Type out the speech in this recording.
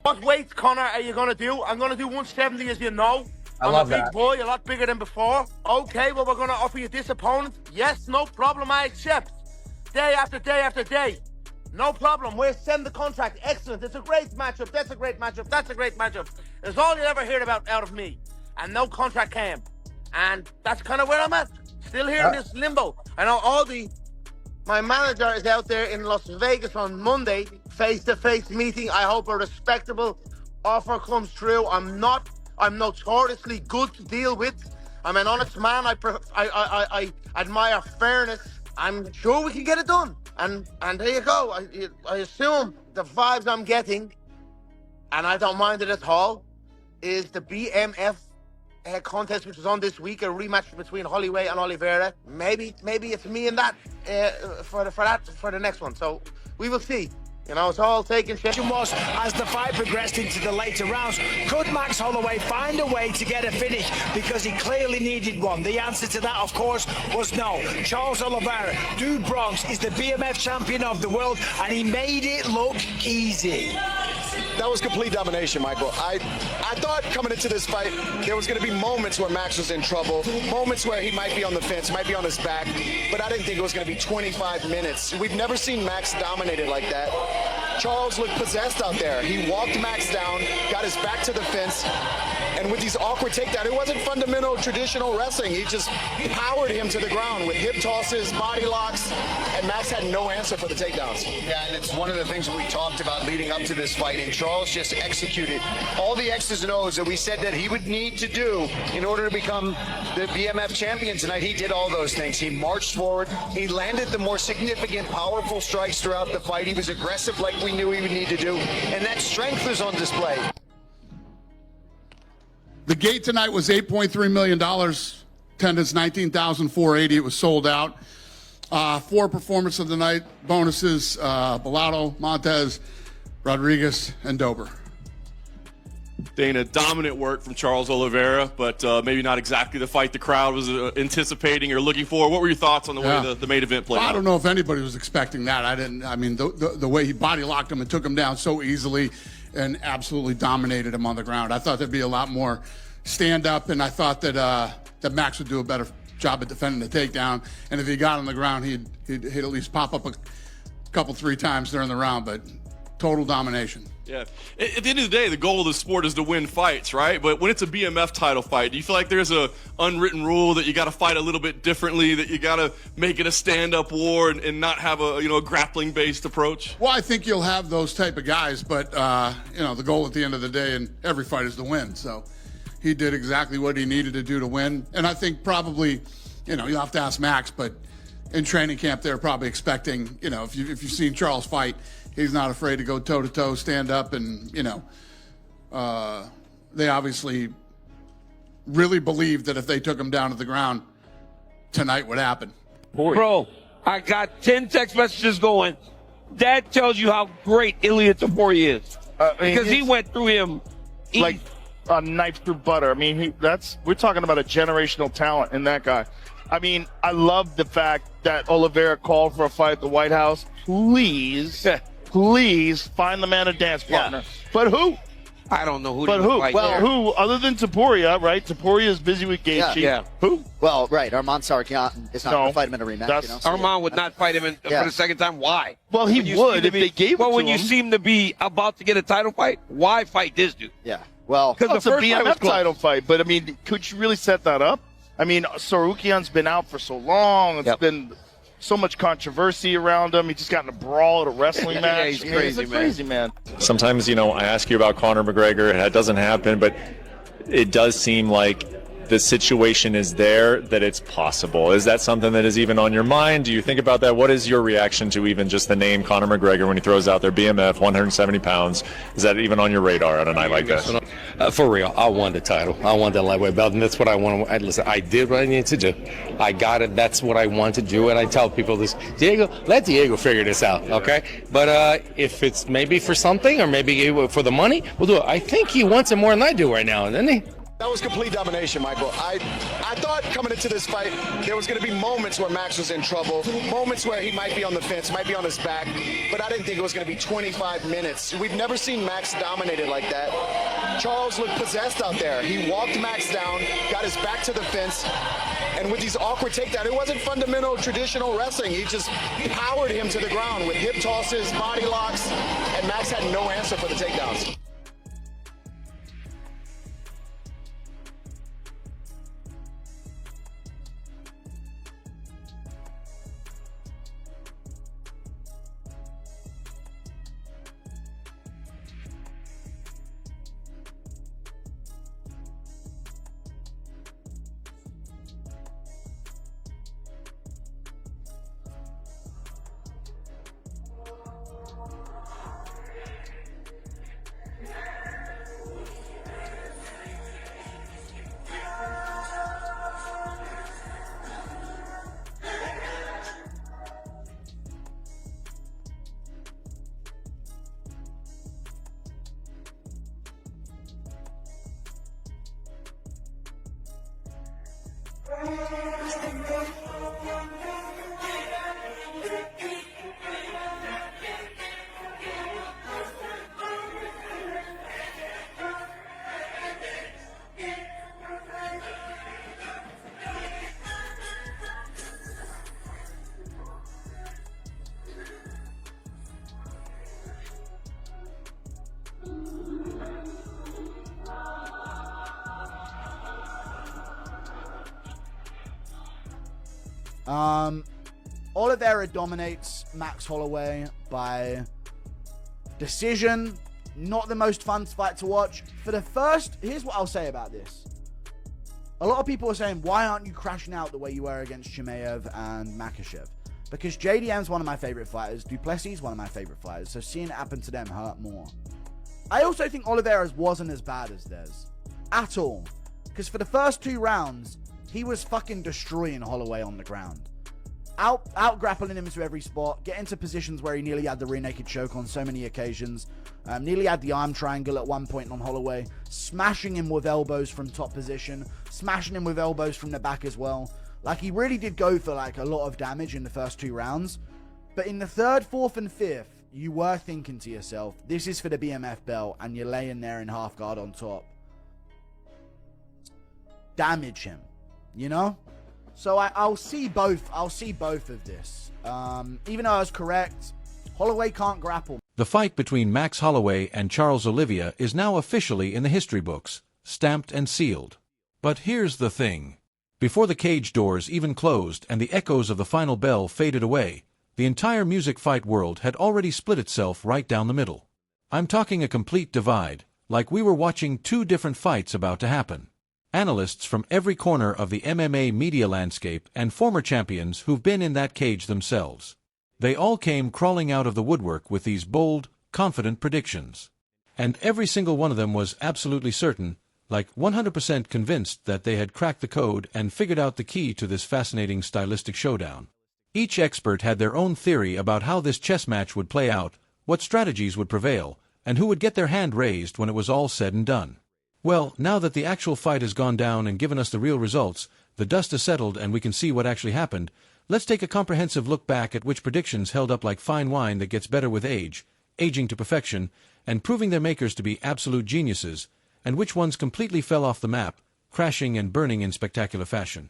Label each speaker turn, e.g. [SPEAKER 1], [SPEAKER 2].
[SPEAKER 1] What weight, Conor, are you going to do? I'm going to do 170, as you know. I'm a big boy, a lot bigger than before. Okay, well, we're going to offer you this opponent. Yes, no problem, I accept. Day after day after day. No problem, we'll send the contract. Excellent, it's a great matchup. That's a great matchup. That's a great matchup. That's all you'll ever hear about out of me. And no contract came. And that's kind of where I'm at. Still here in this limbo. I know my manager is out there in Las Vegas on Monday, face-to-face meeting. I hope a respectable offer comes through. I'm notoriously good to deal with. I'm an honest man. I admire fairness. I'm sure we can get it done. And there you go. I assume the vibes I'm getting, and I don't mind it at all, is the BMF contest, which was on this week, a rematch between Holloway and Oliveira. Maybe it's me and that for the next one. So we will see. You know, it's all taken shape.
[SPEAKER 2] Was as the fight progressed into the later rounds, could Max Holloway find a way to get a finish? Because he clearly needed one. The answer to that, of course, was no. Charles Oliveira, Dude Bronx, is the BMF champion of the world, and he made it look easy.
[SPEAKER 3] That was complete domination, Michael. I thought coming into this fight, there was going to be moments where Max was in trouble, moments where he might be on the fence, might be on his back, but I didn't think it was going to be 25 minutes. We've never seen Max dominated like that. Charles looked possessed out there. He walked Max down, got his back to the fence, and with these awkward takedowns, it wasn't fundamental traditional wrestling. He just powered him to the ground with hip tosses, body locks, and Max had no answer for the takedowns.
[SPEAKER 4] Yeah, and it's one of the things we talked about leading up to this fight, and Charles just executed all the X's and O's that we said that he would need to do in order to become the BMF champion tonight. He did all those things. He marched forward. He landed the more significant, powerful strikes throughout the fight. He was aggressive like we knew he would need to do, and that strength was on display.
[SPEAKER 5] The gate tonight was $8.3 million. Attendance 19,480. It was sold out. 4 performance of the night bonuses: Bellato, Montez, Rodriguez, and Dober.
[SPEAKER 6] Dana, dominant work from Charles Oliveira, but maybe not exactly the fight the crowd was anticipating or looking for. What were your thoughts on the way the main event played out?
[SPEAKER 5] I don't know if anybody was expecting that. I mean, the way he body locked him and took him down so easily and absolutely dominated him on the ground. I thought there'd be a lot more stand-up, and I thought that Max would do a better job at defending the takedown. And if he got on the ground, he'd at least pop up a couple, 3 times during the round, but total domination.
[SPEAKER 6] Yeah. At the end of the day, the goal of the sport is to win fights, right? But when it's a BMF title fight, do you feel like there's a unwritten rule that you got to fight a little bit differently, that you got to make it a stand-up war and not have a grappling-based approach?
[SPEAKER 5] Well, I think you'll have those type of guys, but the goal at the end of the day in every fight is to win. So he did exactly what he needed to do to win. And I think probably, you'll have to ask Max, but in training camp they're probably expecting, if you've seen Charles fight, he's not afraid to go toe-to-toe, stand up, and, they obviously really believed that if they took him down to the ground, tonight would happen.
[SPEAKER 7] Bro, I got 10 text messages going. That tells you how great Ilia Topuria is. Because he went through him
[SPEAKER 8] like a knife through butter. I mean, we're talking about a generational talent in that guy. I mean, I love the fact that Oliveira called for a fight at the White House. Please find the man a dance partner. Yeah. But who?
[SPEAKER 7] I don't know who.
[SPEAKER 8] But who? Well, who other than Topuria, right? Topuria is busy with Gaethje.
[SPEAKER 7] Yeah.
[SPEAKER 8] Who?
[SPEAKER 9] Well, right. Arman Tsarukyan is not going to fight him in a rematch.
[SPEAKER 7] Arman would not fight him for the second time. Why?
[SPEAKER 8] Well, he would if they gave it to him.
[SPEAKER 7] Well, when you seem to be about to get a title fight, why fight this dude?
[SPEAKER 9] Yeah. Well,
[SPEAKER 8] because it's a BMF title fight. But I mean, could you really set that up? I mean, Tsarukyan's been out for so long. It's been so much controversy around him. He just got in a brawl at a wrestling match.
[SPEAKER 7] He's crazy,
[SPEAKER 8] he's a crazy man.
[SPEAKER 10] Sometimes, I ask you about Conor McGregor, and that doesn't happen, but it does seem like the situation is there, that it's possible. Is that something that is even on your mind? Do you think about that? What is your reaction to even just the name Conor McGregor when he throws out there BMF, 170 pounds? Is that even on your radar on a night like this?
[SPEAKER 11] For real, I won the title. I won that lightweight belt, and that's what I want. Listen, I did what I needed to do. I got it. That's what I want to do, and I tell people this. Let Diego figure this out, okay? But if it's maybe for something or maybe for the money, we'll do it. I think he wants it more than I do right now, doesn't he?
[SPEAKER 3] That was complete domination, Michael. I thought coming into this fight, there was going to be moments where Max was in trouble, moments where he might be on the fence, might be on his back, but I didn't think it was going to be 25 minutes. We've never seen Max dominated like that. Charles looked possessed out there. He walked Max down, got his back to the fence, and with these awkward takedowns, it wasn't fundamental traditional wrestling. He just powered him to the ground with hip tosses, body locks, and Max had no answer for the takedowns.
[SPEAKER 12] Oliveira dominates Max Holloway by decision. Not the most fun fight to watch. For the first, here's what I'll say about this. A lot of people are saying, why aren't you crashing out the way you were against Chimaev and Makhachev? Because JDM's one of my favorite fighters. Duplessis is one of my favorite fighters. So seeing it happen to them hurt more. I also think Oliveira's wasn't as bad as theirs. At all. Because for the first 2 rounds, he was fucking destroying Holloway on the ground. Out grappling him into every spot, get into positions where he nearly had the rear naked choke on so many occasions, nearly had the arm triangle at one point on Holloway, smashing him with elbows from top position, smashing him with elbows from the back as well. Like, he really did go for like a lot of damage in the first 2 rounds, but in the 3rd, 4th, and 5th, you were thinking to yourself, this is for the BMF belt, and you're laying there in half guard on top. Damage him, you know? So I'll see both. I'll see both of this. Even though I was correct, Holloway can't grapple.
[SPEAKER 13] The fight between Max Holloway and Charles Oliveira is now officially in the history books, stamped and sealed. But here's the thing. Before the cage doors even closed and the echoes of the final bell faded away, the entire music fight world had already split itself right down the middle. I'm talking a complete divide, like we were watching 2 different fights about to happen. Analysts from every corner of the MMA media landscape and former champions who've been in that cage themselves. They all came crawling out of the woodwork with these bold, confident predictions. And every single one of them was absolutely certain, like 100% convinced that they had cracked the code and figured out the key to this fascinating stylistic showdown. Each expert had their own theory about how this chess match would play out, what strategies would prevail, and who would get their hand raised when it was all said and done. Well, now that the actual fight has gone down and given us the real results, the dust has settled and we can see what actually happened, let's take a comprehensive look back at which predictions held up like fine wine that gets better with age, aging to perfection, and proving their makers to be absolute geniuses, and which ones completely fell off the map, crashing and burning in spectacular fashion.